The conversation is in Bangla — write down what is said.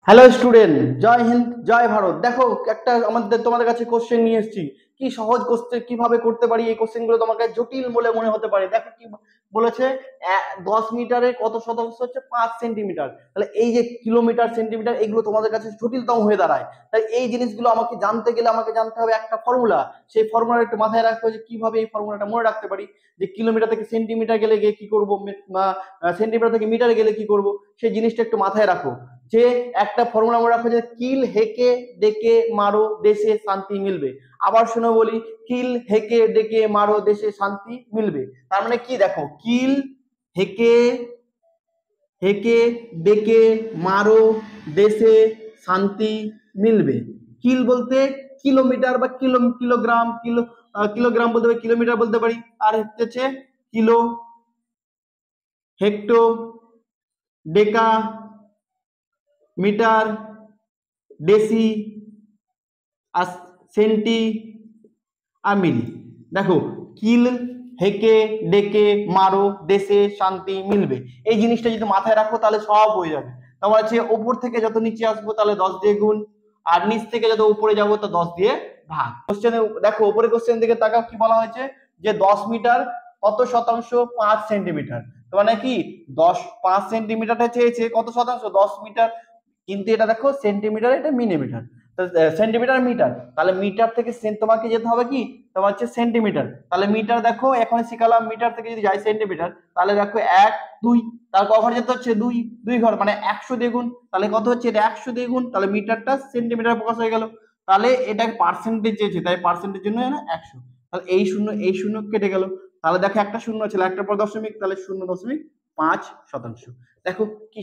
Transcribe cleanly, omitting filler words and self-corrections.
হ্যালো স্টুডেন্ট, জয় হিন্দ জয় ভারত। দেখো একটা তোমাদের কাছে কোশ্চেন নিয়ে এসেছি। কি সহজ কোশ্চেন কিভাবে করতে পারি, এই কোশ্চেন গুলো তোমার কাছে জটিল বলে মনে হতে পারে। দেখো কি বলেছে, 10 মিটারে কত শতাংশ হচ্ছে 5 সেন্টিমিটার। তাহলে এই যে কিলোমিটার সেন্টিমিটার এগুলো তোমাদের কাছে জটিলতম হয়ে দাঁড়ায়। তাই এই জিনিসগুলো আমাকে জানতে গেলে আমাকে জানতে হবে একটা ফর্মুলা। সেই ফর্মুলা একটু মাথায় রাখতে হবে যে কিভাবে এই ফর্মুলাটা মনে রাখতে পারি। যে কিলোমিটার থেকে সেন্টিমিটার গেলে গিয়ে কি করবো, সেন্টিমিটার থেকে মিটারে গেলে কি করব, সেই জিনিসটা একটু মাথায় রাখো। যে একটা ফর্মুলা মনে রাখো যে কিল হেকে ডেকে মারো দেশে শান্তি মিলবে। আবার শুনে বলি, কিল হেকে ডেকে মারো দেশে শান্তি মিলবে। তার মানে কি, দেখো কিল হেকে হেকে ডেকে মারো দেশে শান্তি মিলবে। কিল বলতে কিলোমিটার বা কিলোগ্রাম, কিলোগ্রাম বলতে পারি, কিলোমিটার বলতে পারি। আর হচ্ছে কিলো, হেক্টো, ডেকা, মিটার, ডেসি, আর সেন্টি, আর মিলি। দেখো কিল হেকে ডেকে মারো দেশে শান্তি মিলবে, এই জিনিসটা যদি মাথায় রাখো তাহলে সব হয়ে যাবে। তারপর আছে ওপর থেকে যত নিচে আসবো তাহলে 10 দিয়ে গুণ, আর নিচ থেকে যত উপরে যাবো তো 10 দিয়ে ভাগ। কোশ্চেনে দেখো, উপরে কোশ্চেন দিকে তাকাও, কি বলা হয়েছে যে 10 মিটার কত শতাংশ 5 সেন্টিমিটার। তো মানে কি 5 সেন্টিমিটারটা চেয়েছে কত শতাংশ 10 মিটার, কিন্তু এটা দেখো সেন্টিমিটার, এটা মিলিমিটার। সেন্টিমিটার মিটার, তাহলে মিটার থেকে তোমাকে যেতে হবে কি, তোমার হচ্ছে সেন্টিমিটার। তাহলে মিটার দেখো এখন শিখালাম, মিটার থেকে যদি যাই সেন্টিমিটার তাহলে দেখো 1 2, তার কখন যেতে হচ্ছে 2 2 ঘর মানে 100 দ্বিগুণ। তাহলে কত হচ্ছে, এটা 100 দ্বিগুণ, তাহলে মিটারটা সেন্টিমিটার প্রকাশ হয়ে গেল। তাহলে এটা পার্সেন্টেজ চেয়েছে, তাই পার্সেন্টেজ জন্য 100। তাহলে এই শূন্য কেটে গেল। তাহলে দেখো একটা শূন্য ছিল, একটা পর দশমিক, তাহলে 0.5 শতাংশ। দেখো কি